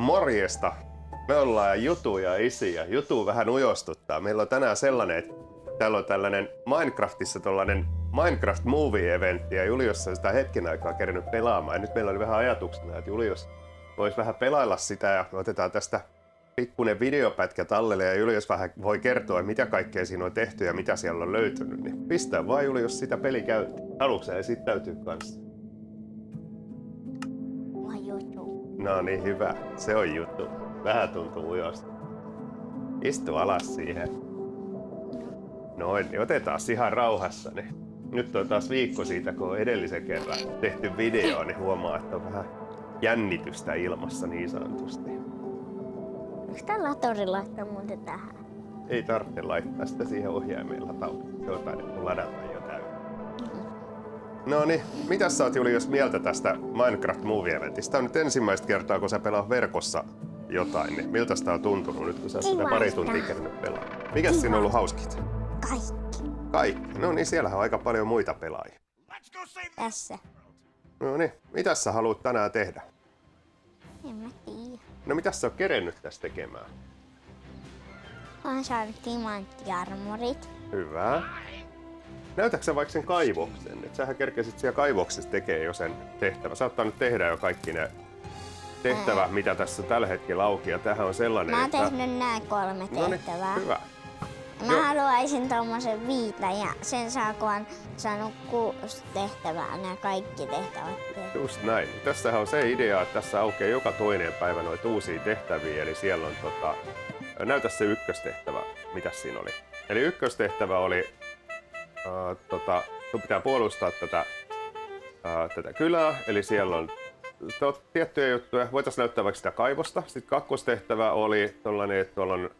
Morjesta! Me ollaan Jutu ja Isi ja Jutu vähän ujostuttaa. Meillä on tänään sellainen, että täällä on tällainen Minecraftissa tollainen Minecraft Movie-eventti ja Julius on sitä hetken aikaa kerännyt pelaamaan. Ja nyt meillä oli vähän ajatuksena, että Julius voisi vähän pelailla sitä ja otetaan tästä pikkuinen videopätkä tallelle ja Julius vähän voi kertoa, mitä kaikkea siinä on tehty ja mitä siellä on löytynyt. Niin pistää vaan Julius sitä pelikäyntiin. Haluatko sä esittäytyä kanssa? No niin, hyvä. Se on Jutu. Vähän tuntuu ujosta. Istu alas siihen. Noin, niin otetaan ihan rauhassa. Niin. Nyt on taas viikko siitä, kun on edellisen kerran tehty video, niin huomaa, että on vähän jännitystä ilmassa niin sanotusti. Onko tää latori laittaa muuten tähän? Ei tarvitse laittaa sitä siihen ohjaimeen lataukseen. Se on taidettu ladata jo täysin. No niin, mitäs sä oot Julius mieltä tästä Minecraft Movie-eventistä? Tää on nyt ensimmäistä kertaa, kun sä pelaat verkossa jotain, niin miltä sitä on tuntunut nyt, kun sä sitä pari tuntia kerännyt pelaa? Mikäs siinä on ollut hauskit? Kaikki. Kaikki? No niin, siellähän on aika paljon muita pelaajia. Tässä. No niin, mitäs sä haluat tänään tehdä? En mä tiedä. No mitäs sä oot kerennyt tässä tekemään? Olen saanut timanttiarmorit. Hyvä. Näytätkö sä vaikka sen kaivoksen? Et sähän kerkesit siellä kaivoksessa tekee jo sen tehtävä. Sä oot nyt tehdä jo kaikki ne tehtävät, mitä tässä on tällä hetkellä auki. Ja tämähän on sellainen, mä oon tehnyt nää 3 tehtävää. Hyvä. Mä haluaisin tommosen viitän ja sen saa, kun on saanut 6 tehtävää, nämä kaikki tehtävät. Just näin. Tässähän on se idea, että tässä aukeaa joka toinen päivä noita uusia tehtäviä. Eli siellä on näytä se ykköstehtävä. Mitäs siinä oli? Eli ykköstehtävä oli sun pitää puolustaa tätä kylää, eli siellä on tiettyjä juttuja. Voitaisiin näyttää vaikka sitä kaivosta. Sitten kakkostehtävä oli tollainen, että tuolla on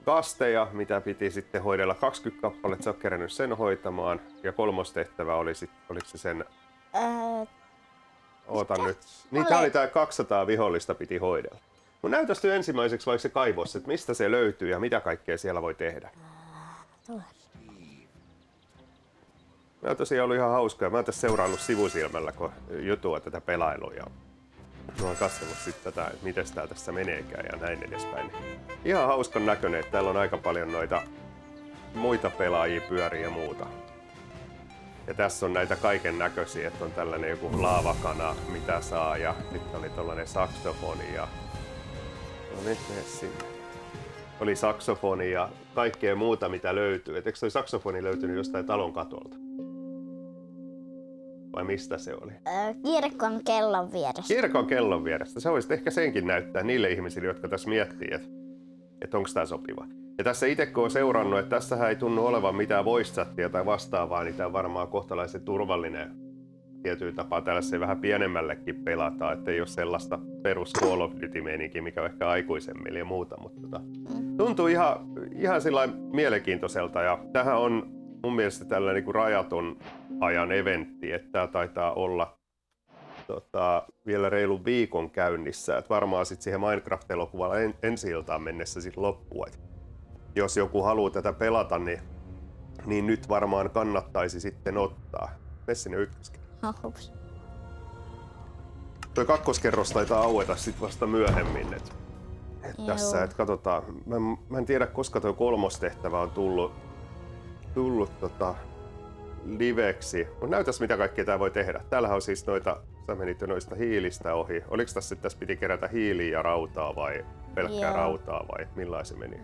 kasteja, mitä piti sitten hoidella 20 kappaletta. Sä oot kerännyt sen hoitamaan. Ja kolmostehtävä oli sitten, oliko se sen... Ootan nyt. Niin tää oli tää 200 vihollista piti hoidella. Mun näytäs nyt ensimmäiseksi vaikka se kaivos, että mistä se löytyy ja mitä kaikkea siellä voi tehdä. Mä oon tosiaan ollut ihan hauskaa. Mä oon tässä seurannut sivusilmällä, kun Jutua tätä pelailua ja mä oon katsellut sitten tätä, että miten tää tässä meneekään ja näin edespäin. Ihan hauskan näköinen, että täällä on aika paljon noita muita pelaajia pyöriä ja muuta. Ja tässä on näitä kaiken näköisiä, että on tällainen joku laavakana, mitä saa ja sitten oli tollanen saksofoni ja... No niin, mene sinne. Oli saksofoni ja kaikkea muuta mitä löytyy. Et eikö toi saksofoni löytynyt jostain talon katolta? Vai mistä se oli? Kirkon kellon vierestä. Kirkon kellon vierestä. Sä voisit ehkä senkin näyttää niille ihmisille, jotka tässä miettii, että onko tää sopiva. Ja tässä itse kun on seurannut, että tässähän ei tunnu olevan mitään voice chattia tai vastaavaa, niin tää on varmaan kohtalaisen turvallinen tietyllä tapaa. Tällaisen vähän pienemmällekin pelataan, ettei ole sellaista perus Call of Duty-meininkiä, mikä on ehkä aikuisemmille ja muuta. Mutta tuntuu ihan sillain mielenkiintoiselta ja tähän on mun mielestä tällainen niin rajaton ajan eventti, että tää taitaa olla vielä reilun viikon käynnissä. Et varmaan sitten siihen Minecraft-elokuvalla ensi-iltaan mennessä sit loppuu. Et jos joku haluaa tätä pelata, niin nyt varmaan kannattaisi sitten ottaa. Mene sinne ykköskerros. Tuo kakkoskerros taitaa aueta sitten vasta myöhemmin. Tässä, et katsotaan. Mä en tiedä, koska tuo kolmostehtävä on tullut liveksi. Mutta näytäs mitä kaikkea tää voi tehdä. Täällähän on siis noita, sä menit jo noista hiilistä ohi. Oliko tässä piti kerätä hiiliä ja rautaa vai pelkkää rautaa vai millainen se meni?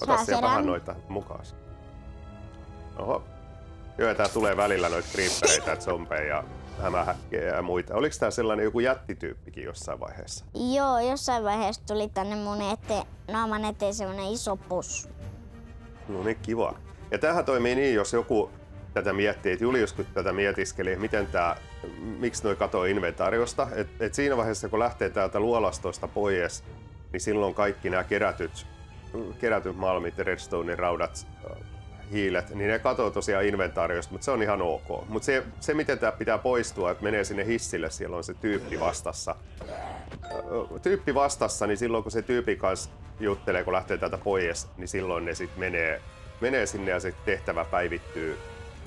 Ota siellä vähän noita mukaan. Oho. Joo, ja tää tulee välillä noita creepereitä ja zombeja ja hämähäkkejä ja muita. Oliko tää sellainen joku jättityyppikin jossain vaiheessa? Joo, jossain vaiheessa tuli tänne mun naaman eteen semmonen iso pussu. No niin, kiva. Ja tämähän toimii niin, jos joku tätä miettii, että Julius kun tätä mietiskeli, miksi noi katoo inventaariosta. Et siinä vaiheessa, kun lähtee täältä luolastoista pois, niin silloin kaikki nämä kerätyt malmit, redstonein raudat, hiilet, niin ne katoo tosiaan inventaariosta, mutta se on ihan ok. Mutta se miten tämä pitää poistua, että menee sinne hissille, siellä on se tyyppi vastassa. Niin silloin kun se tyypin kanssa juttelee, kun lähtee täältä pois, niin silloin ne sitten menee sinne ja se tehtävä päivittyy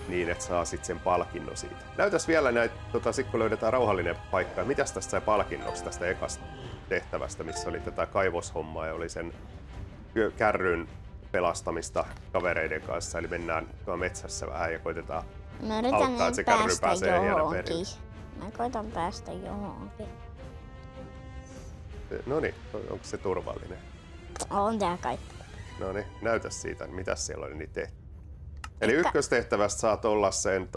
niin, että saa sitten sen palkinnon siitä. Näytäs vielä näitä, sit kun löydetään rauhallinen paikka, mitäs tästä sai palkinnoksi tästä ekasta? tehtävästä, missä oli tätä kaivoshommaa ja oli sen kärryn pelastamista kavereiden kanssa. Eli mennään tuolla metsässä vähän ja koitetaan auttaa, että se kärry pääsee hieno perille. Mä koitan päästä johonkin. Noniin, onko se turvallinen? On tää kaikki. Noniin, näytä siitä, mitä siellä oli niitä tehty. Eli ykköstehtävästä saat olla sen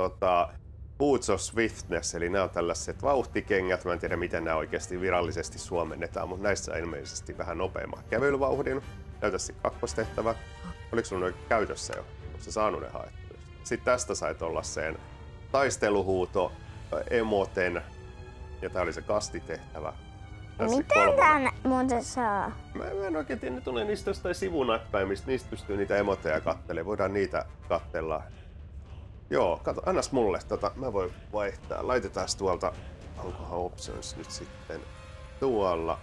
Boots of Swiftness, eli nämä on tällaiset vauhtikengät. Mä en tiedä, miten nämä oikeasti virallisesti suomennetaan, mutta näissä on ilmeisesti vähän nopeamman kävelyvauhdin. Näytä se kakkostehtävä. Oliko sulla noin käytössä jo? Oletko sä saanut ne haettua? Sitten tästä sait olla sen taisteluhuuto, emoten, ja tää oli se kastitehtävä. Mitä tää muuten saa? Mä en oikein tiedä, ne tulee niistä jostain sivunäppäimistä, niistä pystyy niitä emoteja kattelemaan. Voidaan niitä kattella. Joo, kato, annas mulle mä voin vaihtaa. Laitetaan tuolta, onkohan options nyt sitten tuolla.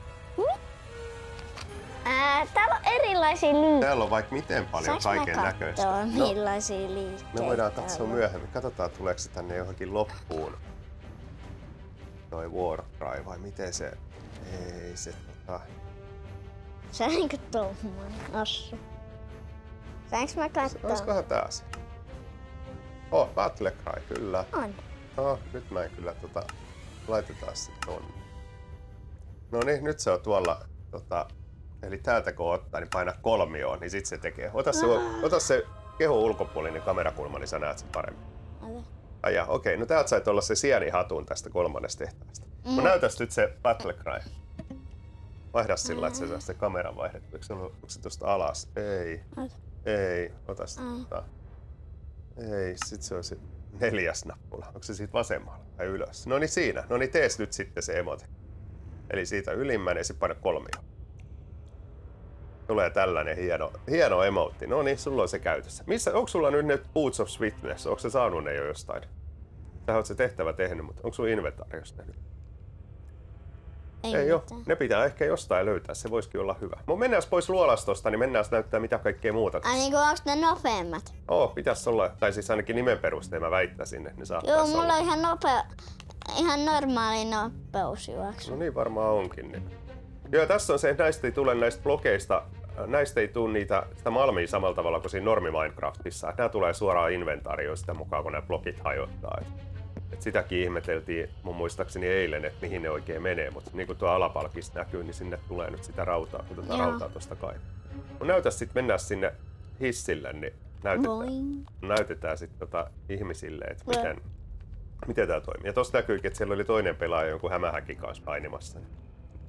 Täällä on erilaisia liikkeitä. Täällä on vaikka miten paljon kaiken näköistä. Saanko mä millaisia liikkeitä? Me voidaan katsoa myöhemmin. Katsotaan, tuleeko se tänne johonkin loppuun. Toi Warcry vai miten se... Ei se Se on niinku tommonen assu. Saanko mä katsoa? Olisikohan tää se? Battlecry, kyllä. On. Nyt mä en kyllä laitetaan se tonne. No niin, nyt se on tuolla eli täältä kun ottaa, niin paina kolmioon, niin sit se tekee. Ota se kehon ulkopuolinen kamerakulma, niin sä näet sen paremmin. Okei, no täältä sait olla se sienihatun tästä kolmannesta tehtävästä. Mä näytäs nyt se Battlecry. Vaihda sillä, että se saa se kameran vaihdettu. Onko se tosta alas? Ei. Ota sitä. Ei, sit se on se 4. nappula. Onko se siitä vasemmalla tai ylös? No niin siinä. No niin tees nyt sitten se emote. Eli siitä ylimmäinen ja sit paina kolmio. Tulee tällainen hieno emotti. No niin, sulla on se käytössä. Onko sulla nyt ne Boots of Swiftness? Onko se saanut ne jo jostain? Sä oot se tehtävä tehnyt, mutta onko sulla inventaariosta nyt? Ei oo. Ne pitää ehkä jostain löytää, se voisikin olla hyvä. Mutta mennään pois luolastosta, niin mennään näyttää mitä kaikkea muuta tässä. Niin kuin onks ne nopeammat? Pitäis olla, tai siis ainakin nimen perusteella mä väittäisin, että ne saattais olla. Joo, mulla on ihan normaali nopeus juoksu. No niin varmaan onkin. Niin. Joo, tässä on se, että näistä ei tule näistä blokeista, näistä ei tule sitä malmia samalla tavalla kuin siinä normi Minecraftissa. Nämä tulee suoraan inventaarioon sitä mukaan, kun nämä blokit hajottaa. Et sitäkin ihmeteltiin mun muistaakseni eilen, että mihin ne oikein menee, mutta niin kuin tuo alapalkista näkyy, niin sinne tulee nyt sitä rautaa, kun rautaa tuosta kaivaa. Näytä sitten, mennään sinne hissille, niin näytetään sitten ihmisille, että miten tämä toimii. Ja tuossa näkyykin, että siellä oli toinen pelaaja jonkun hämähäkin kanssa painimassa.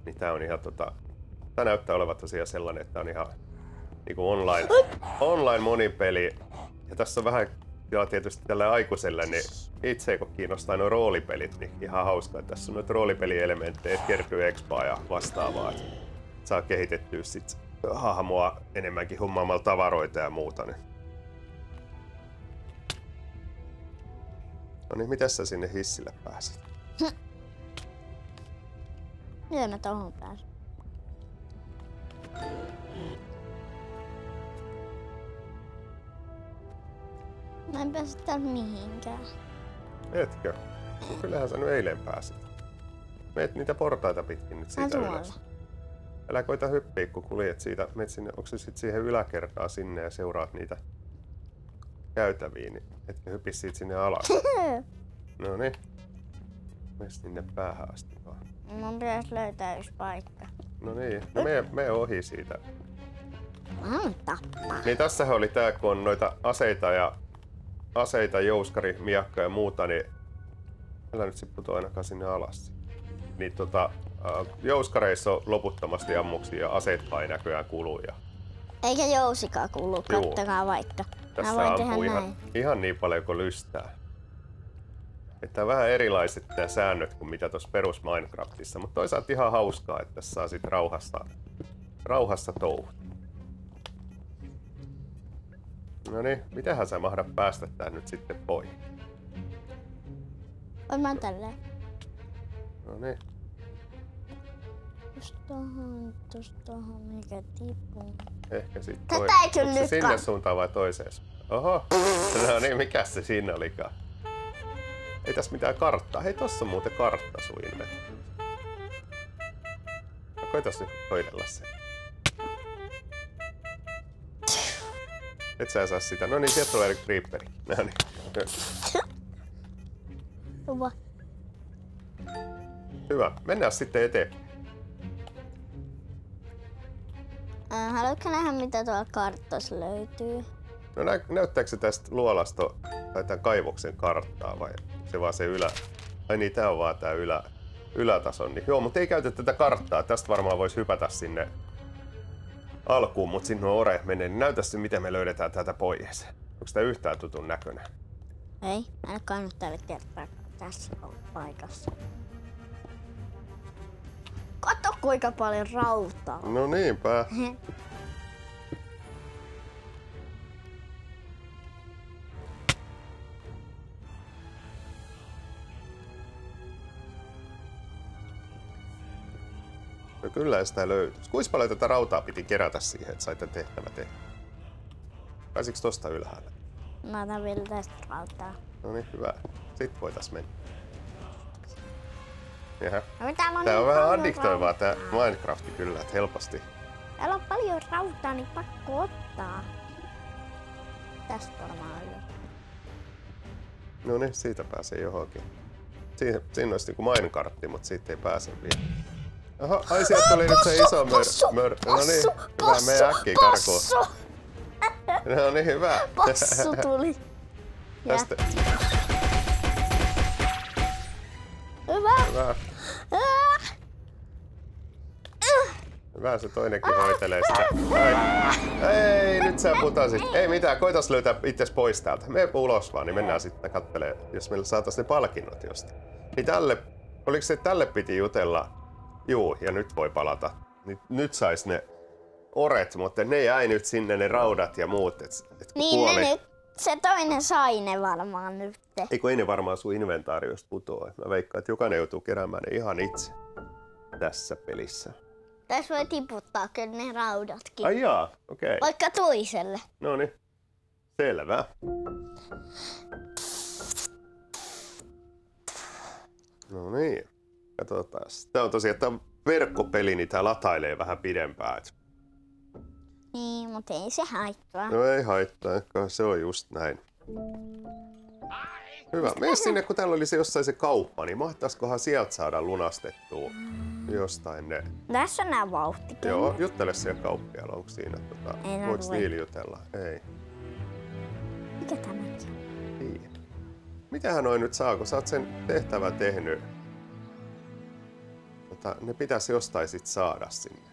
Niin tää on ihan tää näyttää olevan tosiaan sellainen, että tää on ihan niinku online monipeli. Ja tässä on vähän tietysti tällä aikuisella, niin itse kun kiinnostaa nuo roolipelit, niin ihan hauskaa. Tässä on noita roolipelielementtejä, kertyy expaa ja vastaavaa. Saa kehitettyä sit hahmoa enemmänkin hommaamalla tavaroita ja muuta. Niin. No niin, mitäs sä sinne hissille pääsit? Miten mä tohon pääsen? Mä en pääse täältä mihinkään. Etkö? Kyllähän sä nyt eilen pääsit. Meet niitä portaita pitkin nyt siitä ylös. Älä koita hyppiä, kun kuljet siitä. Meet sinne, onko se sit siihen yläkertaan sinne ja seuraat niitä käytäviä, niin etkä hypi siitä sinne alas. No niin. Mene sinne päähän asti vaan. Mun pitäis löytää yksi paikka. No niin, no mene ohi siitä. Mä haluan tappaa. Niin tässähän oli tää, kun on noita aseita, jouskari, miakka ja muuta, niin älä nyt sit putoa ainakaan sinne alas. Niin jouskareissa on loputtomasti ammuksia ja aseetpa ei näköjään kulu. Eikä jousikaan kulu, kattokaa vaikka. Tässä ampuu ihan niin paljon kuin lystää. Että vähän erilaiset nämä säännöt kuin mitä tuossa perus Minecraftissa, mutta toisaalta ihan hauskaa, että tässä saa sit rauhassa touhua. No niin, mitähän sä mahda päästä tää nyt sitten pois? Varmaan tälleen. No niin. Just tohon mikä tippuu. Ehkä sit tätä ei kyllä nyt sinne suuntaan vai toiseen suuntaan? Oho, no niin, mikä se siinä olikaan? Ei tässä mitään karttaa. Hei, tossa on muuten kartta sun inventory. koitas nyt hoidella se. Et sä saa sitä. No niin, sieltä tulee creeperi. No niin. Hyvä. Hyvä. Mennään sitten eteenpäin. Haluatko nähdä, mitä tuolla kartassa löytyy? No näyttääkö se tästä luolasta tai tämän kaivoksen karttaa vai se vaan se ylä? Ai niin, tää on vaan tää ylätason. Niin. Joo, mutta ei käytä tätä karttaa. Tästä varmaan voisi hypätä sinne alkuun, mutta sinne on ore menee. Niin näytä se, miten me löydetään tätä pois. Onko tää yhtään tutun näköinen? Ei, aina kannattaa kertaa tässä paikassa. Katso kuinka paljon rautaa. No niinpä. No kyllä sitä löytyisi. Kuinka paljon tätä rautaa piti kerätä siihen, että sait tämän tehtävä tehdä? Pääsikö tosta ylhäälle? Mä otan vielä tästä rautaa. No niin, hyvä. Sitten voitais mennä. Jaha. Tää on vähän addiktoivaa tää Minecrafti kyllä, että helposti. Täällä on paljon rautaa, niin pakko ottaa. Tästä varmaan jo. No niin, siitä pääsee johonkin. Siinä olisi niinku minekartti, mutta siitä ei pääse vielä. Aha, ai sieltä tuli nyt se iso mör. No niin, hyvä, mene äkkiä karkuun. No niin, hyvä. Possu tuli. Tästä. Hyvä. Hyvä. Hyvä, se toinenkin hoitelee sitä. Ei, nyt sä putosit. Ei mitään, koitas löytää itses pois täältä. Mene ulos vaan, niin mennään sitten kattelee, jos meillä saatais ne palkinnot jostain. Niin oliko se tälle piti jutella? Juu, ja nyt voi palata. Nyt sais ne oret, mutta ne jäi nyt sinne ne raudat ja muut. Niin ne nyt, se toinen sai ne varmaan nyt. Eikö ei ne varmaan sun inventaariosta putoa. Mä veikkaan, että jokainen joutuu keräämään ne ihan itse tässä pelissä. Tässä voi tiputtaa kyllä ne raudatkin. Ai jaa, okei. Vaikka toiselle. No niin, selvä. No niin, katsotaan. Tää on tosiaan, tää on verkkopeli, niin tää latailee vähän pidempään. Niin, mutta ei se haittaa. No ei haittaa, se on just näin. Hyvä. Mene sinne, kun täällä oli se jossain se kauppa, niin mahtaisikohan sieltä saada lunastettua jostain ne. Tässä on nää vauhtikennot. Joo, juttele siellä kauppialla, onko siinä voiko niillä jutella? Ei. Mikä tämäkin? Ei. Mitähän noi nyt saa, kun sä oot sen tehtävän tehnyt? Ne pitäisi jostain sit saada sinne.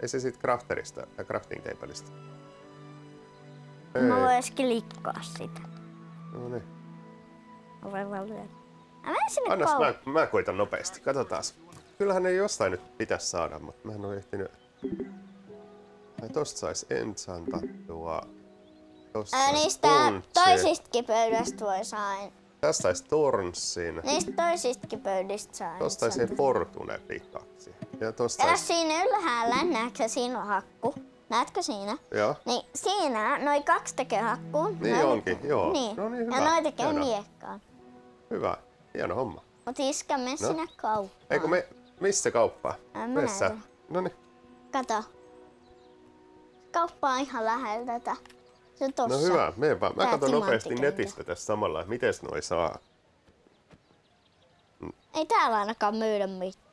Ei se sit crafterista ja crafting tableista. Mä vois klikkaa sitä. No niin. Mä menen sinne kauppaan. Mä koitan nopeasti, katsotaas. Kyllähän ne jostain nyt pitäisi saada, mutta mä en oo ehtinyt. Tosta sais enchantattua. Niistä toisistakin pöydästä voi saada. Tästä sais Tornsin. Niistä toisistakin pöydistä saa. Tosta sais sen Fortune pikaksi. Ja tosta sais... siinä ylhäällä, näetkö siinä on hakku? Näetkö siinä? Joo. Niin siinä noin 2 tekee hakkuun. Niin onkin, joo. Niin. No niin, hyvä. Ja noi tekee miekkaan. Hyvä, hieno homma. Mut iskä, mene sinne kauppaan. Eikö missä kauppaa? Missä? Noniin. Kato. Kauppa on ihan lähellä tätä. Se tossa. No hyvä, mene vaan. Mä katson nopeasti netistä tässä samalla, että mites noi saa. Ei täällä ainakaan myydä mitään.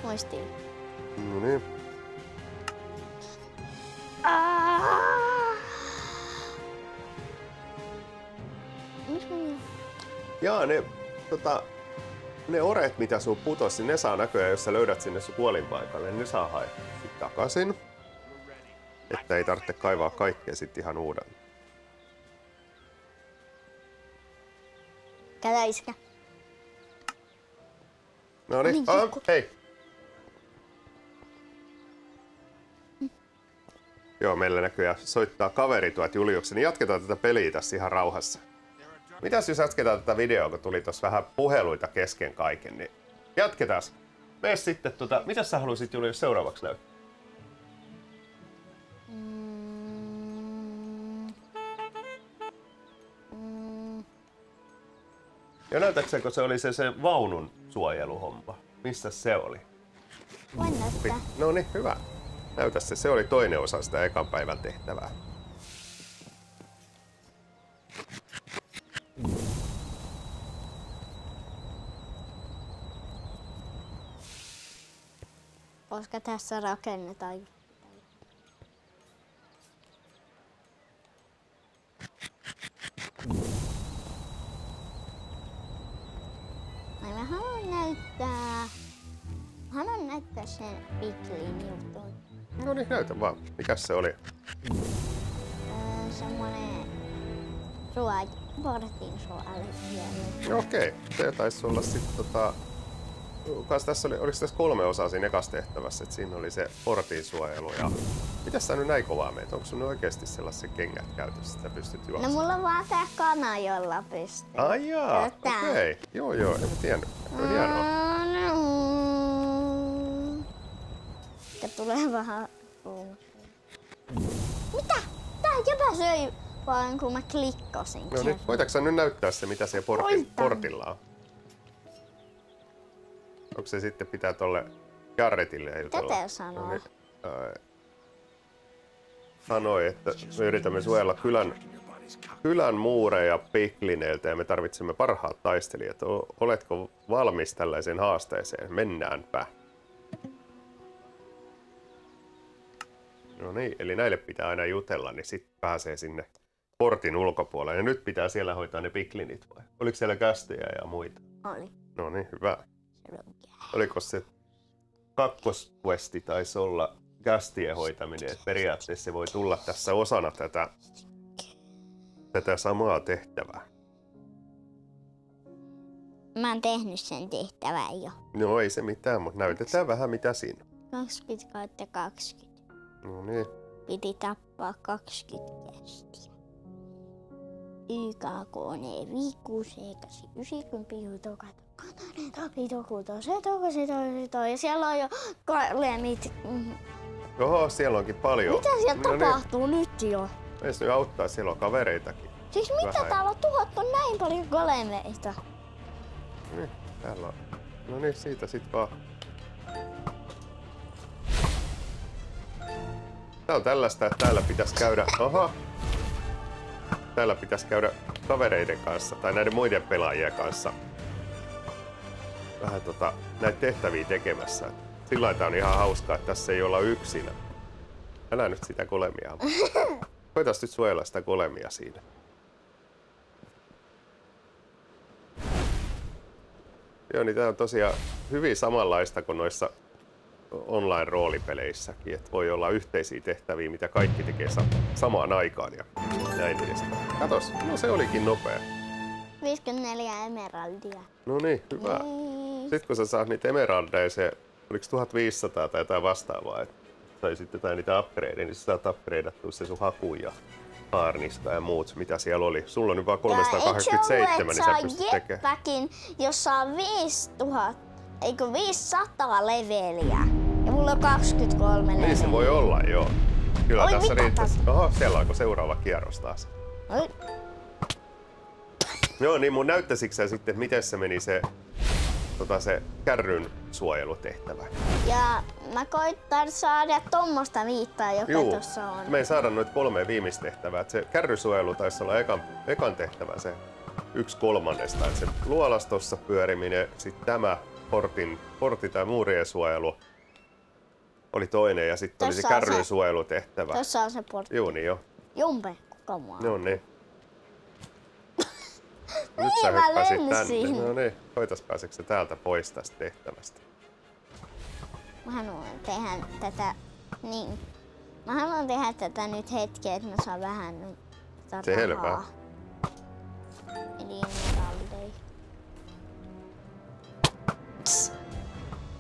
Muistiin. No niin. Jaa, ne oret, mitä sun putosi, ne saa näköjään, jos sä löydät sinne sun kuolinpaikalle, niin ne saa haettua sit takaisin. Että ei tarvitse kaivaa kaikkea sit ihan uuden. Kato iskä. Noniin, hei! Joo, meillä näköjään soittaa kaveri tuolta Juliuksen, niin jatketaan tätä peliä tässä ihan rauhassa. Mitäs jos jatketaan tätä videoa, kun tuli tossa vähän puheluita kesken kaiken, niin jatketaan. Mene sitten mitäs sä haluaisit Julius seuraavaksi näyttää? Ja näytätkö, se oli se vaunun suojeluhomma? Missä se oli? Voin näyttää. No niin, hyvä. Näytä se oli toinen osa sitä ekan päivän tehtävää. Koska tässä rakennetaan. Mä haluan näyttää sen Piglin jutun. No niin, näytä vaan. Mikäs se oli? Semmonen portin suojelu. Okei, se taisi olla sitten oliko tässä 3 osaa siinä ekassa tehtävässä, että siinä oli se portin suojelu ja... Mitäs sä nyt näin kovaa meet? Onko sun oikeesti sellaiset kengät käytössä, että pystyt juoksemaan? No mulla on vaan tää kana, jolla pystyy. Ai jaa, okei. Joo, en mä tiennyt. No hienoa. Ja tulee vähän... Mitä? Tää jäbä söi vaan kun mä klikkasin. No niin, voitaks sä nyt näyttää se, mitä siellä portilla on? Onko se sitten pitää tolle Jarretille jutella? Tätä sanoo. No, sanoi, että me yritämme suojella kylän muureja Piglineiltä ja me tarvitsemme parhaat taistelijat. Oletko valmis tällaiseen haasteeseen? Mennäänpä. No niin, eli näille pitää aina jutella, niin sitten pääsee sinne portin ulkopuolelle. Ja nyt pitää siellä hoitaa ne Piglinit vai? Oliko siellä kästejä ja muita? Oli. No niin, hyvä. Oliko se kakkosquesti taisi olla kästien hoitaminen, että periaatteessa se voi tulla tässä osana tätä samaa tehtävää. Mä oon tehnyt sen tehtävän jo. No ei se mitään, mutta näytetään vähän mitä siinä. 20/20. No niin. Piti tappaa 20 kästiä. YKKN 5689 huutokato. Katainen tapito kutosetokosito ja siellä on jo lemit. Oho, siellä onkin paljon. Mitä siellä tapahtuu nyt jo? Ei se nyt auttaa, siellä on kavereitakin. Siis mitä täällä on tuhottu näin paljon golemeita? Niin, täällä on. No niin, siitä sit vaan. Tää on tällaista, että täällä pitäisi käydä. Aha! Täällä pitäisi käydä kavereiden kanssa tai näiden muiden pelaajien kanssa vähän näitä tehtäviä tekemässä. Sillä lailla on ihan hauskaa, että tässä ei olla yksinä. Älä nyt sitä golemia. Koitas nyt suojella sitä golemia siinä. Joo, niin tää on tosiaan hyvin samanlaista kuin noissa online-roolipeleissäkin, että voi olla yhteisiä tehtäviä, mitä kaikki tekee samaan aikaan ja näin edespäin. Katos, no se olikin nopea. 54 emeraldia. No niin, hyvä. Sitten kun sä saat niitä emeraldeja, se oliko 1500 tai jotain vastaavaa, että sai sitten jotain niitä upgradeja, niin sä saat upgradeattua se sun hakuun ja haarnista ja muut, mitä siellä oli. Sulla on nyt vaan 387, niin sä pystyt tekemään. Jos saa 500 leveliä ja mulla on 23 leveliä. Niin se voi olla, joo. Kyllä tässä riittäisi. Oho, siellä onko seuraava kierros taas. Oi. Joo, niin mun näyttäisikö sä sitten, miten se meni se kärryn suojelutehtävä? Ja mä koittan saada tommosta viittaa, joka tossa on. Me ei saada noita 3 viimeistä tehtävää. Et se kärrysuojelu taisi olla ekan tehtävä, se 1/3. Et se luolastossa pyöriminen, sitten tämä portti tai muurien suojelu oli toinen ja sitten oli se kärryn suojelutehtävä. Tossa on se portti. Joo, niin jo. Jumpe, kuka no niin. Nyt sä hyppäsit tänne. No niin, koitas pääseekö se täältä pois tästä tehtävästä? Mä haluan tehdä tätä niin. Mä haluan tehdä tätä nyt hetken, että mä saan vähän selvä. Eli emeraldeja.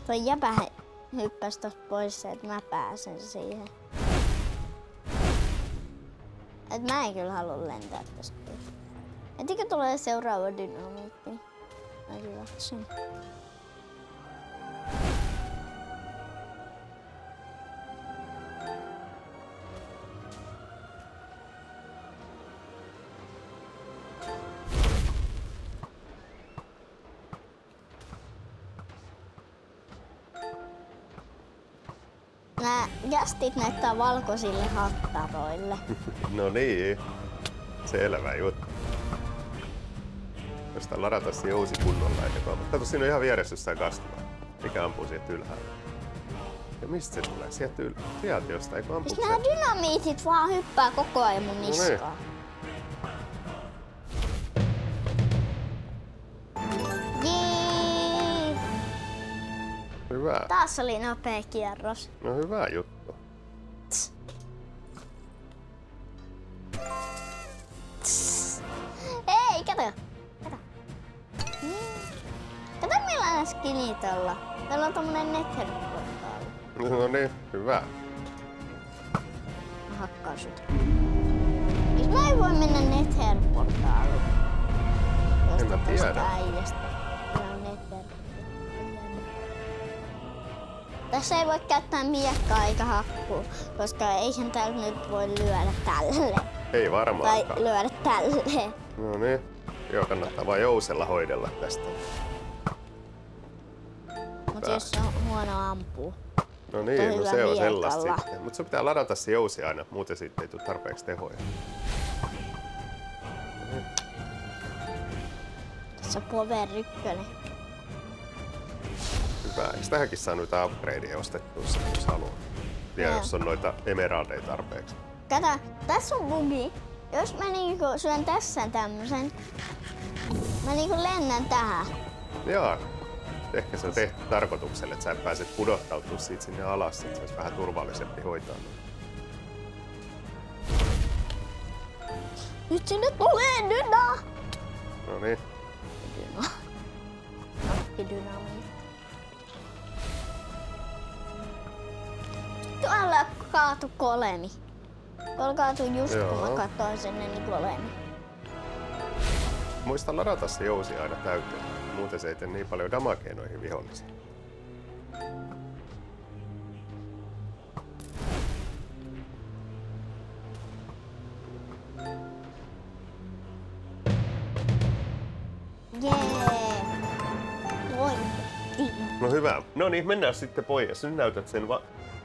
Toi jäpä hyppäsi tosta pois, että mä pääsen siihen. Et mä en kyllä halua lentää tästä. Etikö tulee seuraava dynamiitti? Sen. Nää jästit näyttää valkoisille hattaroille. No niin, selvä juttu. Jostain ladata se jousi kunnolla eikä mutta kato, siinä on ihan vieressä jossain kastua, mikä ampuu sieltä ylhäällä. Ja mistä se tulee? Sieltä jostain, eikö ampuu nää dynamiitit vaan hyppää koko ajan mun niskaan. No niin. Hyvä. Taas oli nopea kierros. No hyvä juttu. Ei, kato. Kato millainen skini tuolla. Täällä on tommonen nether-portaali. No niin, hyvä. Mä hakkaan sut. Jos mä ei voi mennä nether-portaaliin. En mä tiedä. Tässä ei voi käyttää miekkaa eikä hakkuu, koska eihän täällä nyt voi lyödä tälleen. Ei varmaankaan. Tai lyödä tälleen. No niin. Joo, kannattaa vaan jousella hoidella tästä. Mut jos se on huono ampuu. No niin, no se on sellaista sitten. Mut se pitää ladata se jousi aina, muuten siitä ei tule tarpeeksi tehoja. Tässä on Power 1. Hyvä. Eikö tähänkin saa noita upgradeja ostettua, jos haluaa? Vielä jos on noita emeraldeja tarpeeksi. Kato, tässä on bugi. Jos mä niinku syön tässä tämmösen, mä niinku lennän tähän. Joo. Ehkä se on tehty tarkoitukselle, että sä pääset pudottautumaan siitä sinne alas, että se olisi vähän turvallisempi hoitaa. Nyt sinne tulee dyna! No niin. Dyna. Dynamiitti. Tuolla kaatu kolemi. Tuolla kaatu just kun mä katsoin sinne niin kolemi. Muista ladata se jousi aina täyteen. Muuten se ei tee niin paljon damagea noihin vihollisiin. No hyvä. No niin, mennään sitten pois. Nyt näytät sen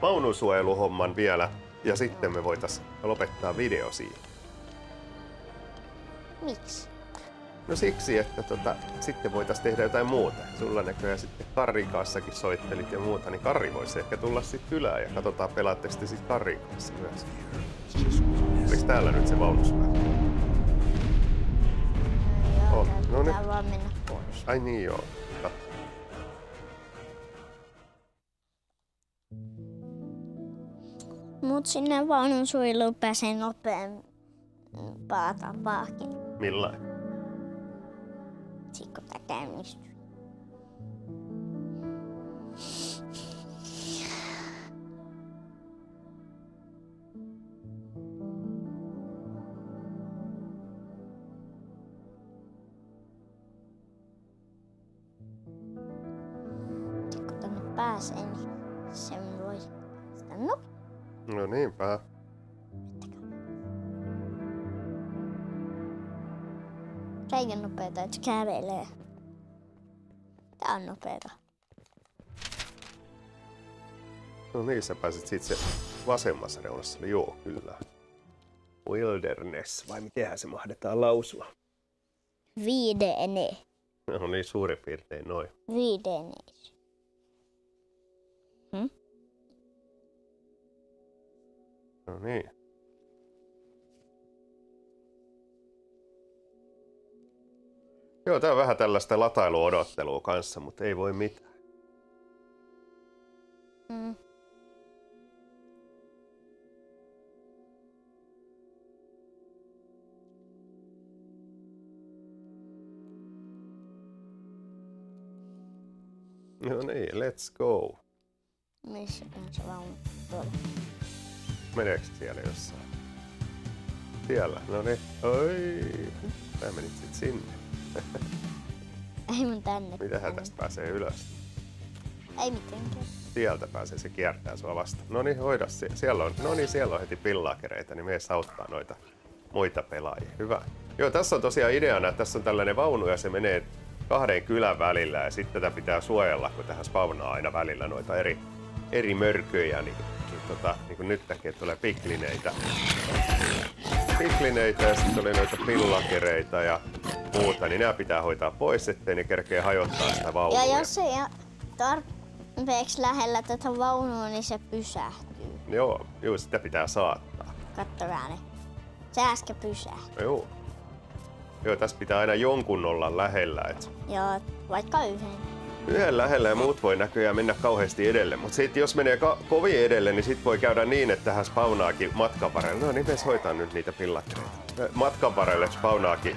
vaununsuojeluhomman vielä ja sitten me voitais lopettaa video siihen. Miksi? No siksi, että sitten voitais tehdä jotain muuta. Sulla näköjään sitten Karrin kanssakin soittelit ja muuta, niin Karri voisi ehkä tulla sitten kylään ja katsotaan pelaatteko te sitten Karrin kanssa myös. Oliko täällä nyt se vaununsuojelu? Joo, no pitää vaan mennä pois. Ai niin joo. Mut sinne vaununsuojeluun pääsee nopeampaa tapaakin. Millain? Sitten kun tää käynnistyy. Sitten kun tänne pääsee, niin sen voi sitä nopeasti. No niinpä. Reikä nopeeta, että se kävelee. Tää on nopeeta. No niin, sä pääsit siitä se vasemmassa reunassa. Joo, kyllä. Wilderness, vai mitenhän se mahdetaan lausua? Viidene. No niin, suurin piirtein noin. Viidenes. No niin. Joo, tää on vähän tällaista latailuodottelua kanssa, mutta ei voi mitään. No niin, let's go. Missä on se vaunu? Tuolla. Meneekö siellä jossain? siellä. No niin. Oi. Sä menit sit sinne. Ei mun tänne. Mitähän tästä pääsee ylös? Ei mitenkään. Sieltä pääsee, se kiertää sua vasta. No niin, hoida siellä on. No niin, siellä on heti pillaakereita, niin mies auttaa noita muita pelaajia. Hyvä. Joo, tässä on tosiaan ideana, että tässä on tällainen vaunu ja se menee 2 kylän välillä ja sitten tätä pitää suojella, kun tähän spawnaa aina välillä noita eri mörköjä, niin kuin nyt näkee, tulee piklineitä ja sitten oli noita pillakereita ja muuta, niin nämä pitää hoitaa pois, ettei ne kerkee hajottaa sitä vaunua. Ja jos ei tarpeeksi lähellä tätä vaunua, niin se pysähtyy. Joo, sitä pitää saattaa. Kattokaa ne. Se äsken pysähtyi. Joo, tässä pitää aina jonkun olla lähellä. Joo, vaikka yhden lähellä ja muut voi näköjään mennä kauheasti edelle. Mutta sitten jos menee kovin edelle, niin sit voi käydä niin, että tähän spawnaakin matkan varrelle. No niin, me hoitaa nyt niitä pillakereita. Matkan varrelle spawnaakin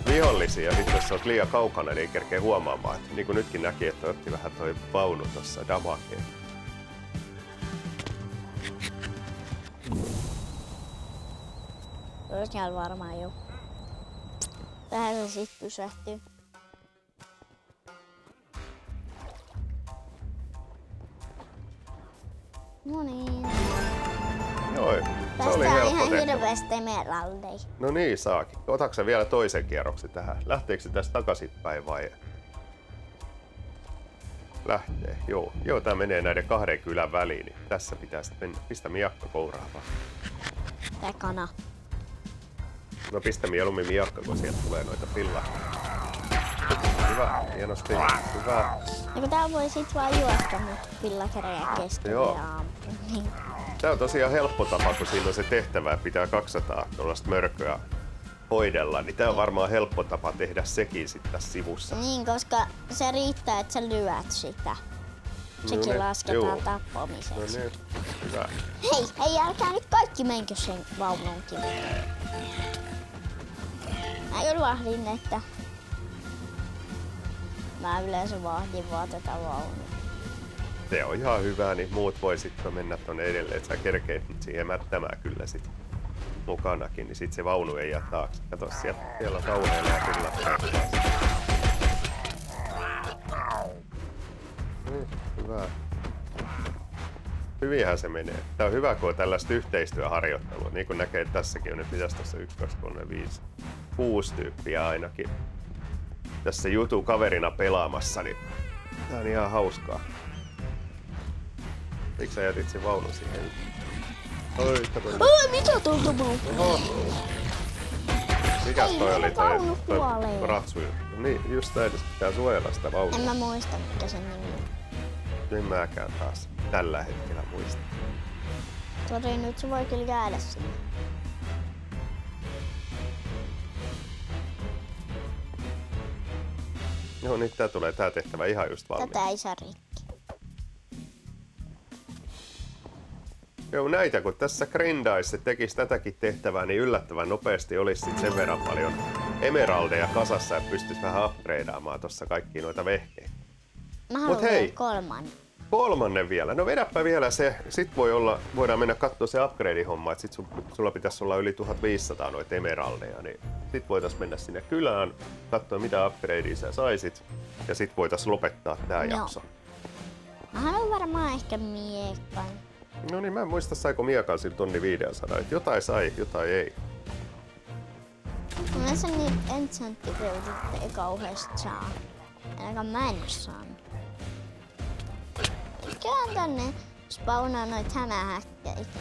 vihollisia. Ja sitten jos olet liian kaukana, niin ei kerkeä huomaamaan. Et niin kuin nytkin näki, että otti vähän toi vaunu tuossa damakeen. Siellä varmaan jo. Tähän se sit pysähtyy. No niin. Joo, se oli päästään helppo ihan tehtävä. hirveästi emeraldeihin. No niin, saakin. Otatko sä vielä toisen kierroksen tähän? Lähteekö se tästä takaisinpäin vai? Lähtee, joo. Joo, tää menee näiden 2 kylän väliin, niin tässä pitää sitten mennä. Pistä miakka kouraa vaan. Tää kana. No pistä mieluummin miakka, kun sieltä tulee noita pillaa. Hyvä, hienosti. Hyvä. Ja kun tää voi sit vaan juosta nyt pillakereja kesken Joo. ja niin. Tää on tosiaan helppo tapa, kun siinä on se tehtävä, että pitää 200 tuollaista mörköä hoidella, niin tää on varmaan helppo tapa tehdä sekin sitten tässä sivussa. Niin, koska se riittää, että sä lyöt sitä. Sekin niin, lasketaan joo. tappamiseksi. No niin, hyvä. Hei, älkää nyt kaikki menkö sen vaununkin. Mä kyllä vahdin, että mä yleensä vahdin vaan tätä vaunua. Se on ihan hyvä, niin muut voi sitten mennä tonne edelleen, että sä kerkeet siihen mättämään kyllä sit mukanakin, niin sit se vaunu ei jää taakse. Kato, siellä kauheella ja kyllä. Hyvä. Hyvinhän se menee. Tää on hyvä, kun on tällaista yhteistyöharjoittelua. Niin kuin näkee, tässäkin on nyt mitäs tässä 1, 2, 3, 5, 6 tyyppiä ainakin tässä kaverina pelaamassa, niin tää on ihan hauskaa. Miksi sä jätit sen vaunun siihen? Oi, kato. Oi, mitä tuolta muun? Mikäs Ei, toi oli vaunu toi kuolee. ratsu? No niin, just näin, pitää suojella sitä vaunua. En mä muista, mikä sen nimi on. En mäkään taas tällä hetkellä muista. Sori, nyt se voi kyllä jäädä sinne. Joo, nyt tää tulee tää tehtävä ihan just valmiin. Tätä ei saa rikki. Joo, näitä kun tässä grindaisi tekisi tätäkin tehtävää, niin yllättävän nopeasti olisi sit sen verran paljon emeraldeja kasassa ja pystyisi vähän upgradeaamaan tossa kaikkia noita vehkeitä. Mä haluan hei. kolmannen. Vielä. No vedäpä vielä se. Sit voidaan mennä katsoa se upgrade-homma, että sit sulla pitäisi olla yli 1500 noita emeraldeja, niin sit voitais mennä sinne kylään, katsoa mitä upgradea sä saisit, ja sit voitais lopettaa tää jakso. Mä haluan varmaan ehkä miekan. No niin, mä en muista saiko miekan sillä 1500, että jotain sai, jotain ei. Mä sen niitä enchanttibiltit ei kauheasti saa. Ainakaan mä en oo saanut. Kyllähän tänne spawnaa noit hämähäkkäitä.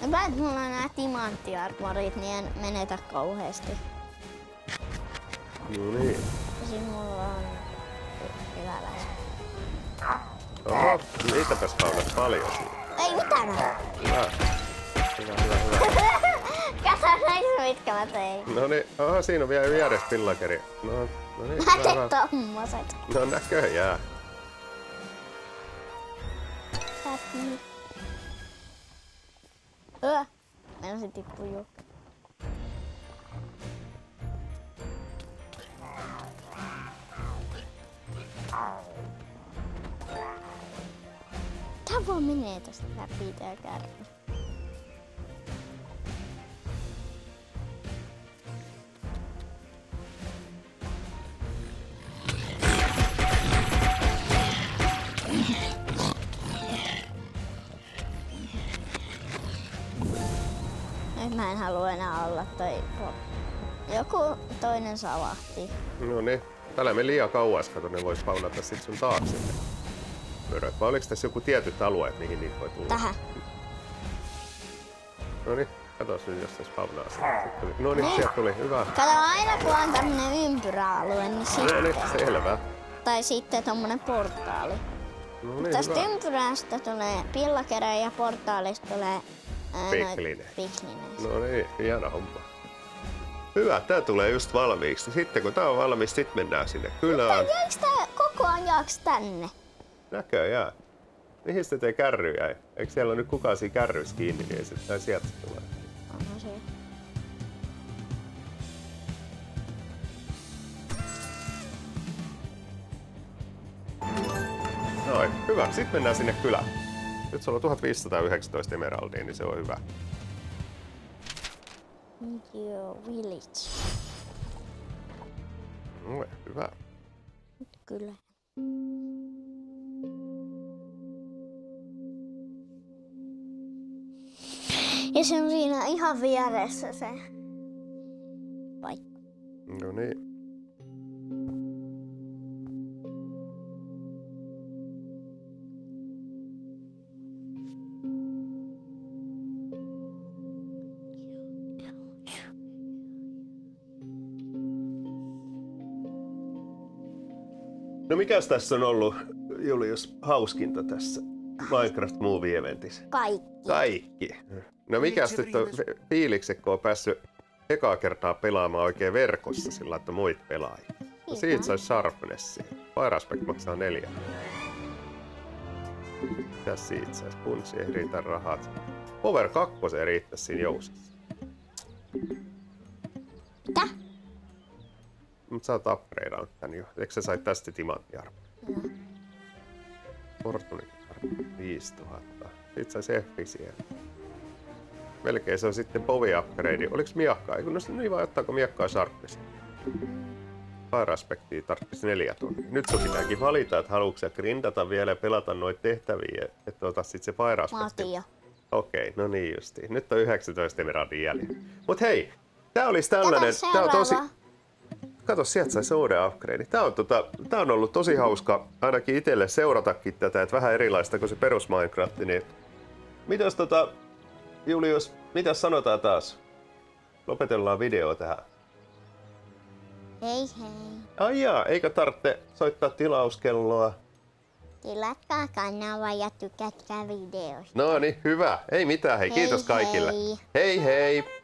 Hyvä, että mulla on nää timanttiarmorit, niin en menetä kauheasti. No niin. Ja sit mulla on hyväläisiä. Oho, niitäpäs spawnat paljon siinä. Ei mitään näin. Hyvä. Kato näissä mitkä mä tein. No niin, oho, siinä on vielä vieressä pillakeri. No niin, Mä tein tommoset. No näköjään. Meillä se tippuu jo. vaan menee tosta läpi tää kärry. Nyt mä en halua enää olla joku toinen salahti. No niin. Täällä me liian kauas, kato, ne vois spawnata sit sun taakse. Vai oliko tässä joku tietyt alueet, mihin niitä voi tulla? Tähän. No niin, katos nyt, jos se spawnaa sieltä. No niin, sieltä tuli. Hyvä. Kato, aina kun on tämmönen ympyräalue, niin sitten... No niin, selvä. Tai sitten tommonen portaali. No niin, Tästä hyvä. ympyrästä tulee pillakerä ja portaalista tulee Pikline. piklineet. No niin, hieno homma. Hyvä, tää tulee just valmiiksi. Sitten kun tää on valmis, sit mennään sinne kylään. Jääks tää koko ajan jaaks tänne? Näköjään. Mihin se tee kärry jäi? Eikö siellä ole nyt kukaan siinä kärryssä kiinni, niin ei sieltä se tulee. Onhan se. Noin, hyvä. Sitten mennään sinne kylään. Nyt sulla on 1519 emeraldia, niin se on hyvä. Joo, village. No, hyvä. Kyllä. Ja se on siinä ihan vieressä se paikka. No niin. No mikäs tässä on ollut, Julius, hauskinta tässä Minecraft Movie Eventissä? Kaikki. Kaikki. No mikäs nyt on fiilikset, kun on päässyt ekaa kertaa pelaamaan oikein verkossa sillä, että muit pelaajia? No siitä saisi Sharpnessia. Fire Aspect maksaa 4. Mitäs siitä saisi? Punchi ei riitä rahat. Power 2 riittäisi siinä jousissa. Mitä? Mut sä oot upgradeannut tän jo. Eikö sä sait tästä timanttiarvoa? Joo. Fortune 5000. Sit sais F-siä. Melkein se on sitten Povi upgrade. Oliks miakkaa? Eikö niin vai ottaako miakkaa Sharpness? Fire Aspectia tarvitsisi 4 tonnia. Nyt sun pitääkin valita, että haluatko sä grindata vielä ja pelata noita tehtäviä, että otat sit se Fire Aspect. Mä otin jo. Okei, no niin justiin. Nyt on 19 emeraldin jäljellä. Mut hei, tää olisi tällainen. Kato Tää on tosi. seuraava. Kato, sieltä sai uuden upgrade. Tää on ollut tosi hauska ainakin itselle seuratakin tätä, että vähän erilaista kuin se perus Minecraft. Niin mitäs Julius, mitäs sanotaan taas? Lopetellaan video tähän. Hei hei. Ai jaa, eikä tarvitse soittaa tilauskelloa. Tilatkaa kanavaa ja tykätkää videosta. No niin, hyvä. Ei mitään, hei, kiitos kaikille. Hei. Hei hei!